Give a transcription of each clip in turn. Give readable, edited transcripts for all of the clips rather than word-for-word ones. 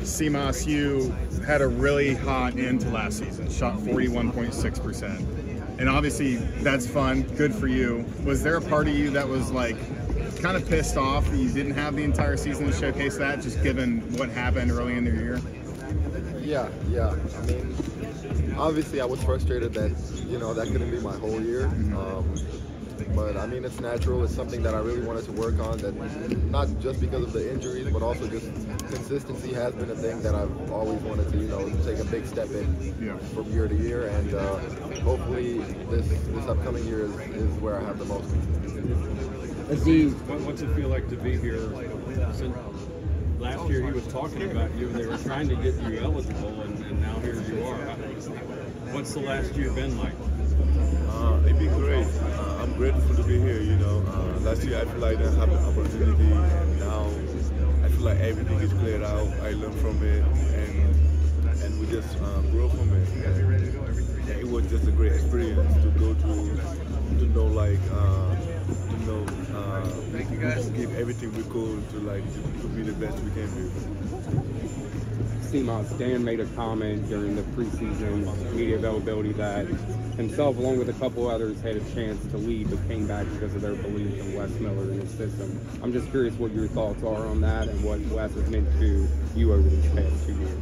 Simas, you had a really hot end to last season, shot 41.6%. And obviously that's fun, good for you. Was there a part of you that was like kind of pissed off that you didn't have the entire season to showcase that, just given what happened early in the year? Yeah. I mean, obviously I was frustrated that, that couldn't be my whole year. But I mean, it's natural. It's something that I really wanted to work on, that not just because of the injuries, but also just consistency has been a thing that I've always wanted to, take a big step in from year to year. And hopefully this upcoming year is where I have the most consistency. Aziz, what's it feel like to be here? Since last year he was talking about you, and they were trying to get you eligible, and now here you are. What's the last year been like? It'd be great. I'm grateful to be here, Last year I feel like I didn't have an opportunity, and now I feel like everything is cleared out. I learned from it, and we just grow from it. And it was just a great experience to go through, to know, give everything we could to be the best we can be. Simas, Dan made a comment during the preseason media availability that himself, along with a couple others, had a chance to leave but came back because of their belief in Wes Miller and his system. I'm just curious what your thoughts are on that and what Wes has meant to you over these past 2 years.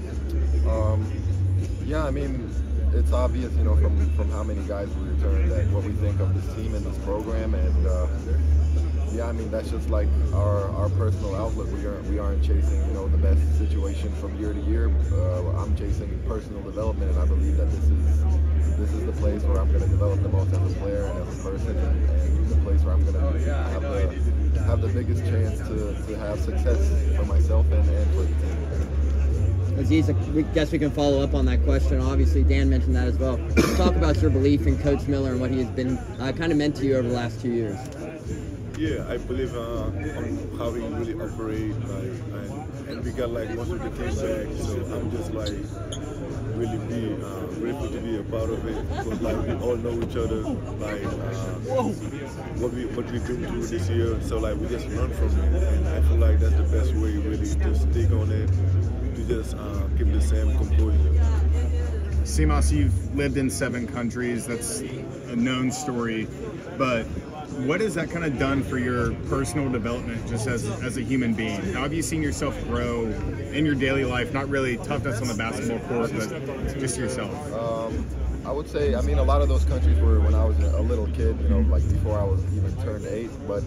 Yeah, I mean, it's obvious, from how many guys we returned, that what we think of this team and this program, and yeah, I mean, that's just like our personal outlook. We aren't chasing, the best situation from year to year. I'm chasing personal development, and I believe that this is the place where I'm going to develop the most as a player and as a person, and the place where I'm going to have the biggest chance to have success for myself and for the team. Aziz, I guess we can follow up on that question. Obviously, Dan mentioned that as well. Talk about your belief in Coach Miller and what he has been kind of meant to you over the last 2 years. Yeah, I believe on how he really operate, and we got most of the team back, so I'm just really grateful to be a part of it, because we all know each other, what we've been through this year, so we just learn from it, and I feel like that's the best way, really, to stick on it, to just keep the same composure. Simas, you've lived in 7 countries. That's a known story, but what has that kind of done for your personal development just as a human being? How have you seen yourself grow in your daily life? Not really toughness on the basketball court, but just yourself. I would say, I mean, a lot of those countries were when I was a little kid, before I was even turned 8. But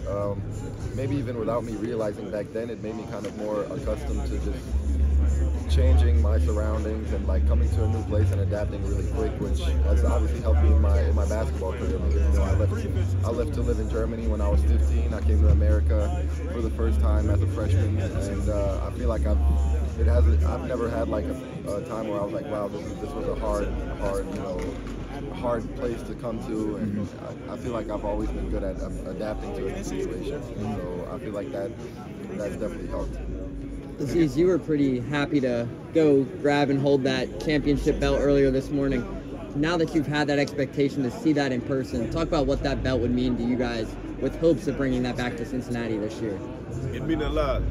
maybe even without me realizing back then, it made me kind of more accustomed to just changing my surroundings and coming to a new place and adapting really quick, which has obviously helped me in my basketball career. Because I left to live in Germany when I was 15. I came to America for the first time as a freshman, and I feel like I've never had a time where I was like, wow, this was a hard place to come to, and I feel like I've always been good at adapting to a situation. So I feel like that's definitely helped. Aziz, you were pretty happy to go grab and hold that championship belt earlier this morning. Now that you've had that expectation to see that in person, talk about what that belt would mean to you guys with hopes of bringing that back to Cincinnati this year. It means a lot,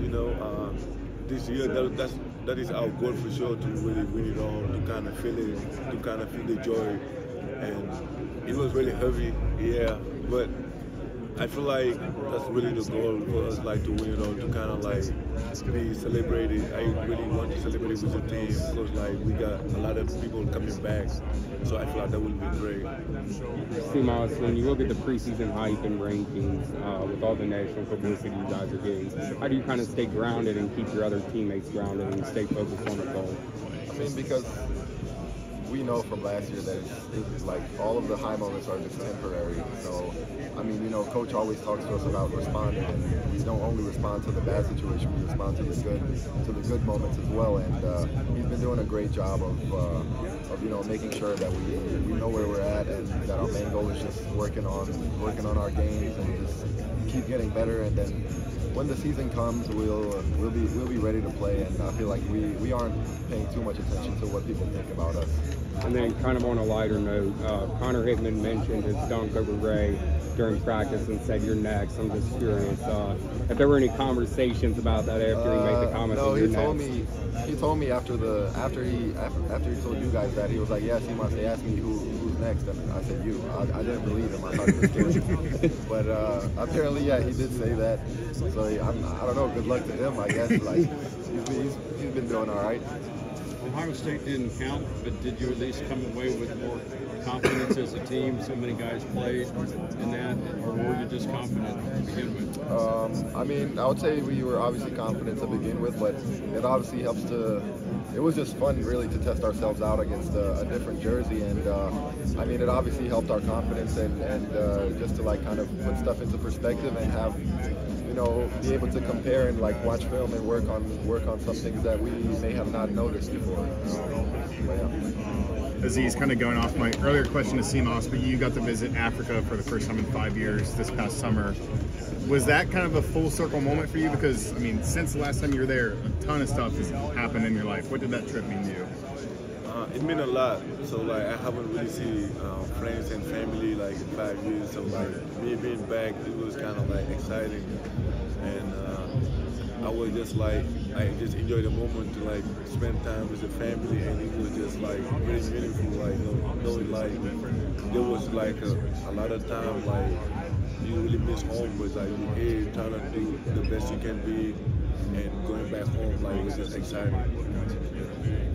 this year, that is our goal for sure, to really win it all, to kind of feel it, to kind of feel the joy. And it was really heavy, yeah, but I feel like that's really the goal for us, to win it all, to kind of be celebrated. I really want to celebrate it with the team, because we got a lot of people coming back, so I feel like that would be great. Simas, when you look at the preseason hype and rankings, with all the national publicity you guys are getting, how do you kind of stay grounded and keep your other teammates grounded and stay focused on the goal? I mean, because we know from last year that it's all of the high moments are just temporary. So, I mean, Coach always talks to us about responding, and we don't only respond to the bad situation, we respond to the good moments as well. And he's been doing a great job of making sure that we know where we're at, and that our main goal is just working on our games and just keep getting better, and then when the season comes, we'll be ready to play, and I feel like we aren't paying too much attention to what people think about us. And then kind of on a lighter note, Connor Hickman mentioned his dunk over Ray during practice and said, "You're next." I'm just curious if there were any conversations about that after he made the comment. No, he told me after he told you guys that, he was like, "Yeah, Simas, they asked me who's next," and I said you. I didn't believe him. I thought he was kidding. But apparently, yeah, he did say that. So I don't know. Good luck to him, I guess. Like he's been doing all right. Ohio State didn't count, but did you at least come away with more confidence as a team? So many guys played in that, or were you just confident to begin with? I mean, I would say we were obviously confident to begin with, but it obviously helps to. It was just fun, really, to test ourselves out against a different jersey, and I mean, it obviously helped our confidence and just to like kind of put stuff into perspective and have. Be able to compare and like watch film and work on some things that we may have not noticed before. Aziz, kind of going off my earlier question to Simas, but you got to visit Africa for the first time in 5 years this past summer. Was that kind of a full circle moment for you? Because I mean, since the last time you were there, a ton of stuff has happened in your life. What did that trip mean to you? It meant a lot. So like I haven't really seen friends and family like in 5 years. So like me being back, it was kind of like exciting, and I was just like I just enjoyed the moment to like spend time with the family, and it was just like really meaningful. Like knowing like there was like a lot of time like you really miss home, but like you're here trying to do the best you can be, and going back home like was just exciting.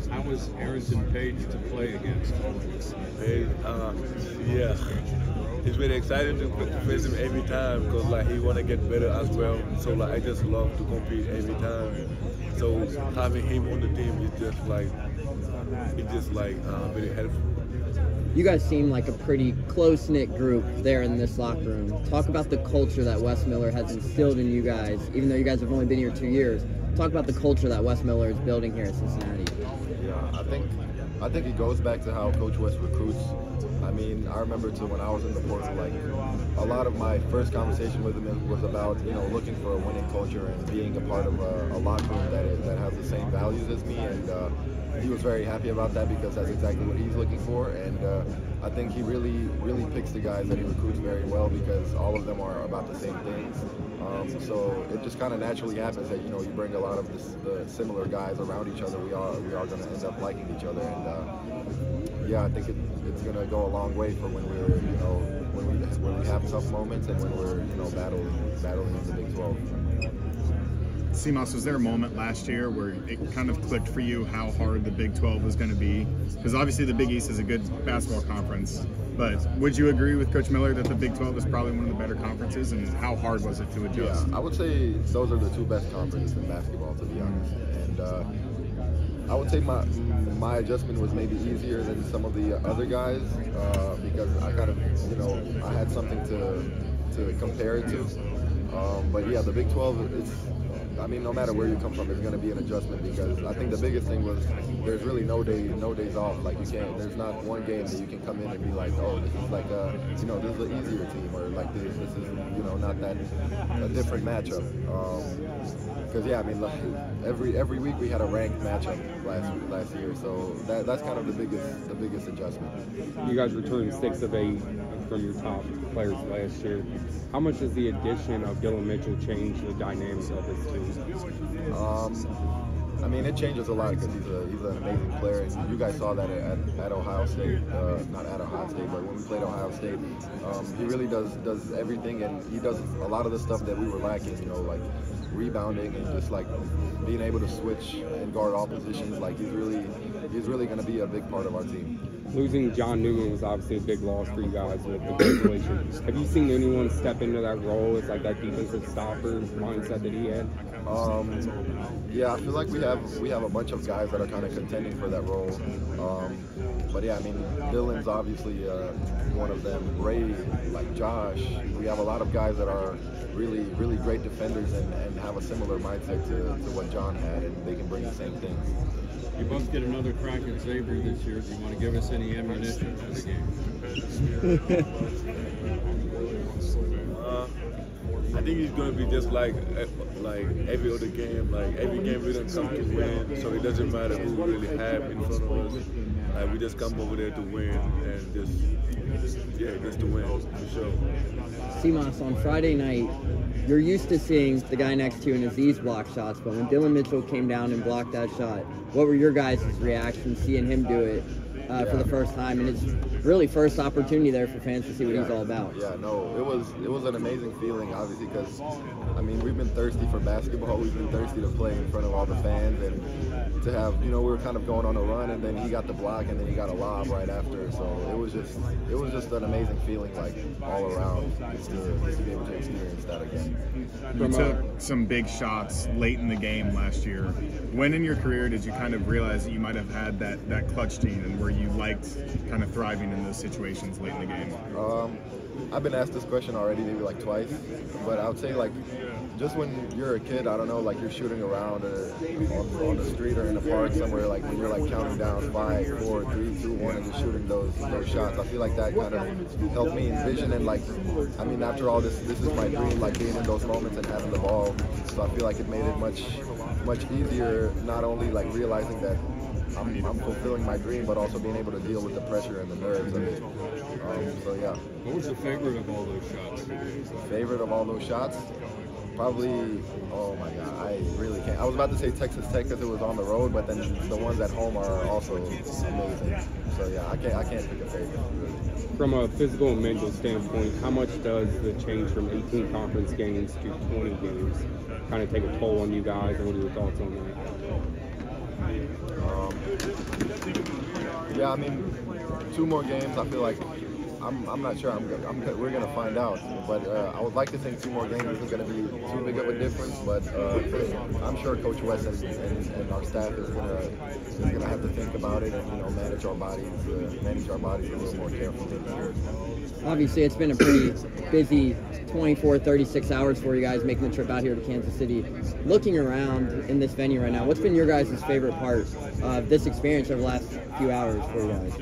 How was Arrington Page to play against? Yeah, it's really exciting to face him every time because like he want to get better as well. So like I just love to compete every time. So having him on the team is just like very helpful. You guys seem like a pretty close-knit group there in this locker room. Talk about the culture that Wes Miller has instilled in you guys, even though you guys have only been here 2 years. Talk about the culture that Wes Miller is building here at Cincinnati. Yeah, I think it goes back to how Coach West recruits. I mean, I remember when I was in the portal, like a lot of my first conversation with him was about looking for a winning culture and being a part of a locker room that has the same values as me, and he was very happy about that because that's exactly what he's looking for, and I think he really picks the guys that he recruits very well because all of them are about the same things. So it just kind of naturally happens that you bring a lot of the similar guys around each other. We are going to end up liking each other, and yeah, I think it's going to go a long way for when we're when we have tough moments and when we're battling in the Big 12. Simas, was there a moment last year where it kind of clicked for you how hard the Big 12 was going to be? Because obviously the Big East is a good basketball conference, but would you agree with Coach Miller that the Big 12 is probably one of the better conferences, and how hard was it to adjust? Yeah, I would say those are the two best conferences in basketball, to be honest. And I would say my adjustment was maybe easier than some of the other guys because I kind of, I had something to compare it to. But yeah, the Big 12, I mean, no matter where you come from, it's going to be an adjustment because I think the biggest thing was there's really no days off. Like there's not one game that you can come in and be like, oh, this is like this is an easier team, or like this is not that a different matchup. Because yeah, I mean, like every week we had a ranked matchup last year, so that's kind of the biggest adjustment. You guys returned 6 of 8 from your top players last year. How much does the addition of Dylan Mitchell change the dynamics of this team? I mean, it changes a lot because he's an amazing player, and you guys saw that at Ohio State. Not at Ohio State, but when we played Ohio State, he really does everything, and he does a lot of the stuff that we were lacking. Like rebounding and just like being able to switch and guard all positions. Like he's really going to be a big part of our team. Losing John Newman was obviously a big loss for you guys with the graduation. Have you seen anyone step into that role as like that defensive stopper mindset that he had? Yeah, I feel like we have a bunch of guys that are kind of contending for that role. But yeah, I mean, Dylan's obviously one of them. Ray, like Josh, we have a lot of guys that are really great defenders and have a similar mindset to what John had, and they can bring the same things. You both get another crack at Xavier this year. Do you want to give us any ammunition for the game? I think it's gonna be just like every other game. Like every game we don't come to win, so it doesn't matter who we really have in front of us. We just come over there to win and just to win for sure. Simas, on Friday night, you're used to seeing the guy next to you in Aziz block shots, but when Dylan Mitchell came down and blocked that shot, what were your guys' reactions seeing him do it for the first time? And it's really first opportunity there for fans to see what he's all about. Yeah, no, it was an amazing feeling, obviously, because I mean, we've been thirsty for basketball. We've been thirsty to play in front of all the fans, and to have, we were kind of going on a run, and then he got the block, and then he got a lob right after. So it was just an amazing feeling, like all around, just to be able to experience that again. You took some big shots late in the game last year. When in your career did you kind of realize that you might have had that clutch gene, and where you liked kind of thriving in those situations late in the game? I've been asked this question already, maybe like twice, but I would say like just when you're a kid, I don't know, like you're shooting around or on the street or in a park somewhere, like when you're like counting down 5, 4, 3, 2, 1 and just shooting those shots. I feel like that kind of helped me envision, and like, I mean, after all this is my dream, like being in those moments and having the ball. So I feel like it made it much easier, not only like realizing that I'm fulfilling my dream, but also being able to deal with the pressure and the nerves of it. So yeah. What was the favorite of all those shots? Favorite of all those shots? Probably, oh my God, I really can't. I was about to say Texas Tech because it was on the road, but then the ones at home are also amazing. So yeah, I can't pick a favorite, really. From a physical and mental standpoint, how much does the change from 18 conference games to 20 games kind of take a toll on you guys, and what are your thoughts on that? Yeah, I mean, 2 more games. I feel like I'm not sure. We're gonna find out. But I would like to think 2 more games isn't gonna be too big of a difference. But I'm sure Coach West and our staff is gonna have to think about it and manage our bodies a little more carefully. Obviously, it's been a pretty busy 24, 36 hours for you guys making the trip out here to Kansas City. Looking around in this venue right now, what's been your guys' favorite part of this experience over the last few hours for you guys?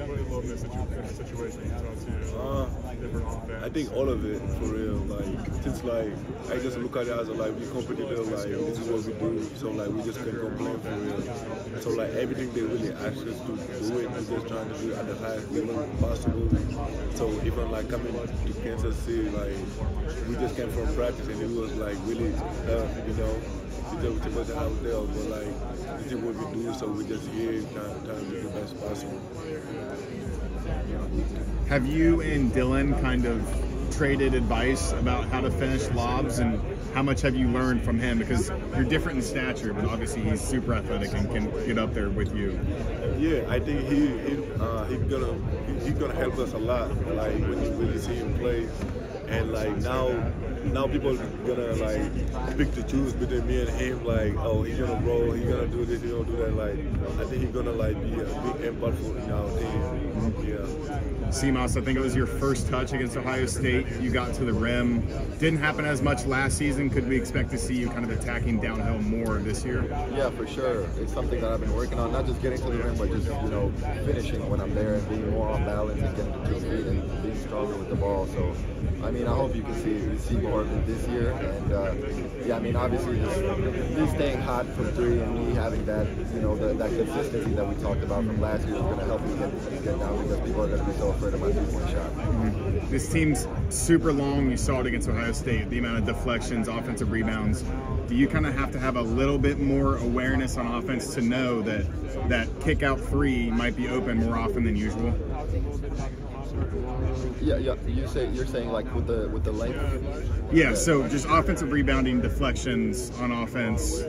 I think all of it, for real. Like, since like I just look at it as like we competitive, like this is what we do, so like we just can't complain, for real. So like everything they really ask us to do it, we're just trying to do it at the highest level possible. So even like coming to Kansas City, like we just came from practice and it was like really tough, It took us out there, but like this is what we do, so we just here trying to do the best possible. Have you and Dylan kind of traded advice about how to finish lobs, and how much have you learned from him? Because you're different in stature, but obviously he's super athletic and can get up there with you. Yeah, I think he's gonna help us a lot. Like when you see him play, and like now people gonna like pick to choose between me and him. Like, oh, he's gonna roll, he's gonna do this, he's gonna do that. Like, I think he's gonna like be a big impact in our team. Yeah. Simas, I think it was your first touch against Ohio State. You got to the rim. Didn't happen as much last season. Could we expect to see you kind of attacking downhill more this year? Yeah, for sure. It's something that I've been working on, not just getting to the rim, but just, finishing when I'm there and being more on balance and getting to 2 feet and being stronger with the ball. So, I mean, I hope you can see more of it this year. And, yeah, I mean, obviously, me staying hot from 3 and me having that, that consistency that we talked about from last year is going to help me get down, because people are going to be so afraid of my 3-point shot. Mm-hmm. This team's super long. You saw it against Ohio State, the amount of deflections, offensive rebounds. Do you kind of have to have a little bit more awareness on offense to know that kick out 3 might be open more often than usual? Yeah. You're saying like with the length. Yeah. So just offensive rebounding, deflections on offense,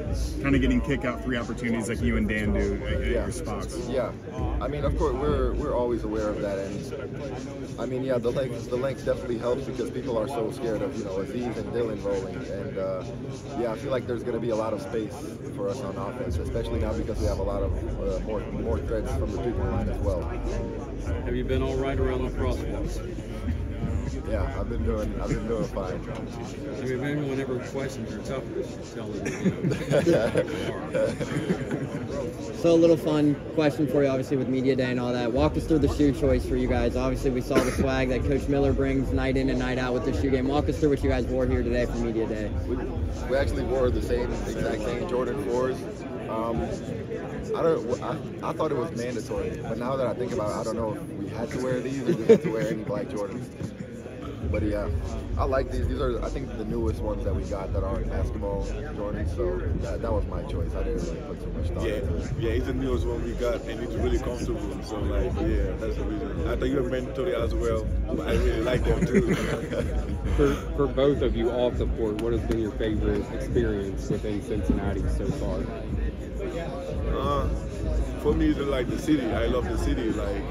kind of getting kick out 3 opportunities like you and Dan do at your spots. Yeah. I mean, of course, we're always aware of that, and I mean, yeah, the length definitely helps, because people are so scared of Aziz and Dylan rolling, and yeah, I feel like there's going to be a lot of space for us on offense, especially now because we have a lot of more threats from the 3-point line as well. Have you been all right around the crosswalks? Yeah, I've been doing fine. I mean, maybe whenever questions are tough, just tell them. So a little fun question for you, obviously with Media Day and all that. Walk us through the shoe choice for you guys. Obviously, we saw the swag that Coach Miller brings night in and night out with the shoe game. Walk us through what you guys wore here today for Media Day. We actually wore the exact same Jordan 4s. I thought it was mandatory, but now that I think about it, I don't know if we had to wear these or just had to wear any black Jordans. But yeah, I like these. These are, I think, the newest ones that we got that aren't basketball Jordans. So that was my choice. I didn't really put too much thought into it. Yeah, it's the newest one we got, and it's really comfortable. So like, yeah, that's the reason. I thought you were mandatory as well, but I really like them too. For both of you off the court, what has been your favorite experience within Cincinnati so far? For me, it's like the city. I love the city. Like,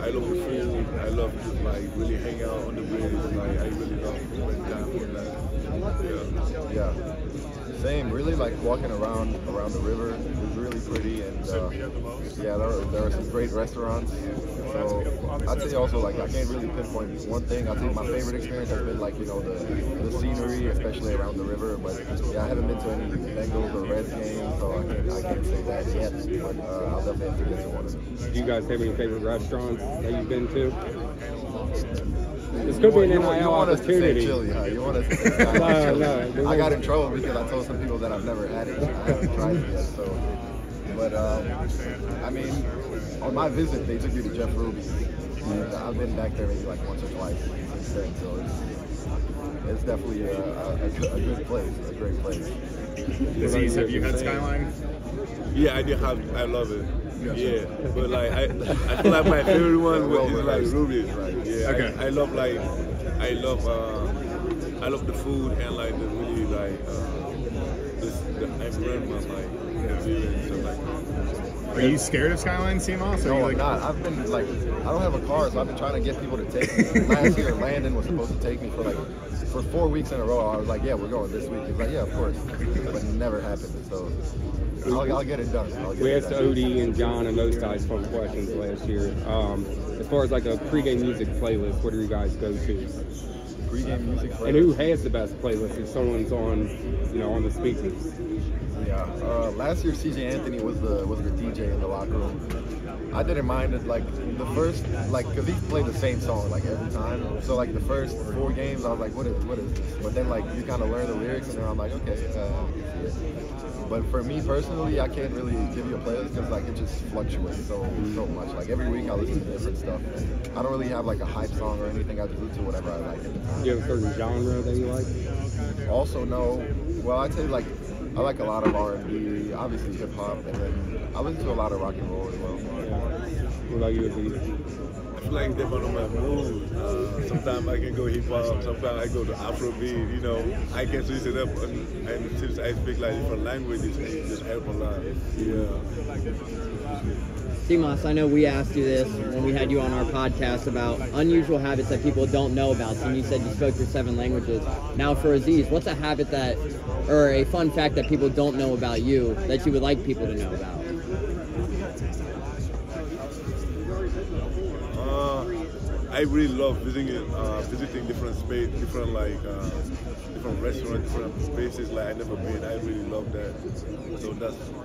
I love the food. I love to like really hang out on the bridge. Like, I really love spending time with that. Yeah. Same. Really like walking around the river. It was really pretty, and yeah, there are some great restaurants. So I'd say also like I can't really pinpoint one thing. I'd say my favorite experience has been like the scenery, especially around the river. But yeah, I haven't been to any Bengals or Reds games, so I can't say that yet. But I'll definitely have to get to one of them. Do you guys have any favorite restaurants that you've been to? This could be an NIL opportunity. You want us to say Skyline chili? No. I got in trouble because I told some people that I've never had it. I haven't tried it yet. So, but I mean, on my visit, they took me to Jeff Ruby's. And I've been back there maybe like once or twice since then. So it's definitely a good place, a great place. Aziz, have you had Skyline? Yeah, I did have. I love it. Yeah, but like I feel like my favorite one is like Ruby's. Like, yeah, okay. I love the food and like the really like the environment, like so like. Are you scared of Skyline, Simas? No, I'm not. I've been like, I don't have a car, so I've been trying to get people to take me. Last year, Landon was supposed to take me for 4 weeks in a row. I was like, yeah, we're going this week. He's like, yeah, of course, but it never happened. So. I'll get it done. We asked Odie and John and those guys fun questions last year. As far as like a pregame music playlist, what do you guys go to? Pregame music playlist. And who has the best playlist if someone's on, on the speakers? Yeah. Last year, CJ Anthony was the DJ in the locker room. I didn't mind it, like the first, like, because he played the same song like every time. So like the first 4 games, I was like, what is this? But then like you kind of learn the lyrics, and then I'm like, okay. But for me personally, I can't really give you a playlist because like it just fluctuates so much. Like every week I listen to different stuff. I don't really have like a hype song or anything. I just listen to whatever I like at the time. Do you have a certain genre that you like? Also, no. Well, I'd say like I like a lot of R&B, obviously hip hop, and then I listen to a lot of rock and roll as well. What about you, Aziz? I feel like depending on my mood. Sometimes I can go hip hop, sometimes I go to Afrobeat. I can switch it up, and since I speak like different languages, it just help a lot. Yeah. Simas, I know we asked you this when we had you on our podcast about unusual habits that people don't know about. And you said you spoke your 7 languages. Now for Aziz, what's a habit or a fun fact that people don't know about you that you would like people to know about? I really love visiting different space, different restaurants, different spaces like I never been. I really love that. So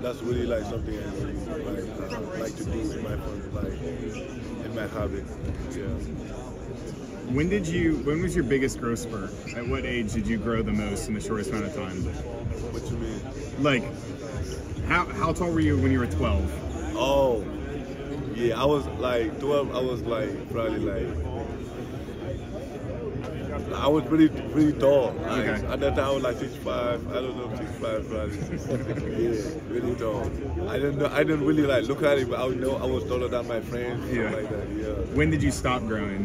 that's really like something I really like to do in my in my habit. Yeah. When was your biggest growth spurt? At what age did you grow the most in the shortest amount of time? What you mean? Like, how tall were you when you were 12? Oh. Yeah, I was like 12. I was like probably like I was pretty tall. Like, okay. At that time I was like 6'5". I don't know, 6'5" probably. Yeah, really tall. I didn't really like look at it, but I know I was taller than my friends. Yeah. Like that. Yeah. When did you stop growing?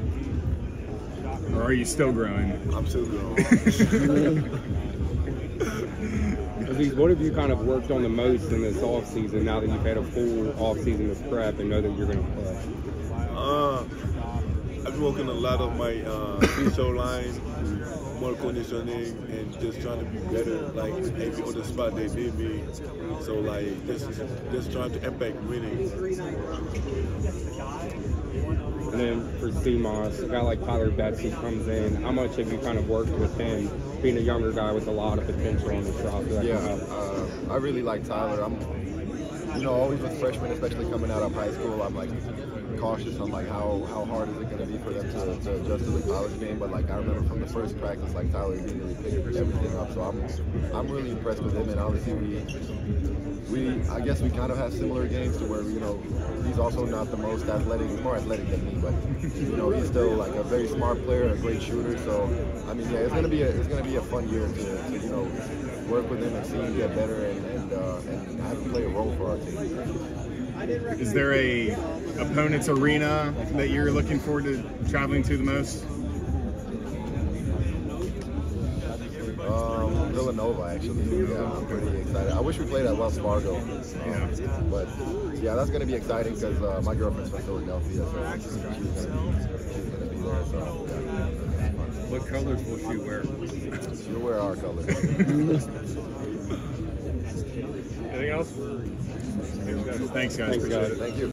Or are you still growing? I'm still growing. Aziz, what have you kind of worked on the most in this off season now that you've had a full off season of prep and know that you're going to play? been working a lot of my visual line, more conditioning, and just trying to be better. Like every other spot they need me, so like just trying to impact winning. And then for Simas, a guy like Tyler Betsy comes in. How much have you kind of worked with him, being a younger guy with a lot of potential on this roster? Yeah, I really like Tyler. I'm, always with freshmen, especially coming out of high school, I'm like cautious on like how hard is it going to be for them to adjust to the college game. But like I remember from the first practice, like Tyler immediately picked everything up. So I'm really impressed with him, and obviously I guess we kind of have similar games to where he's also not the most athletic. He's more athletic than me, but he's still like a very smart player, a great shooter. So I mean, yeah, it's gonna be a fun year to work with him and see him get better and have him play a role for our team. Is there a opponent's arena that you're looking forward to traveling to the most? Villanova, actually. Yeah, I'm pretty excited. I wish we played at Wells Fargo, but yeah, that's going to be exciting because my girlfriend's from Philadelphia, so she's going to be there. So yeah. What colors will she wear? She'll wear our colors. Anything else? Thanks, guys. Thanks, guys. Thank you.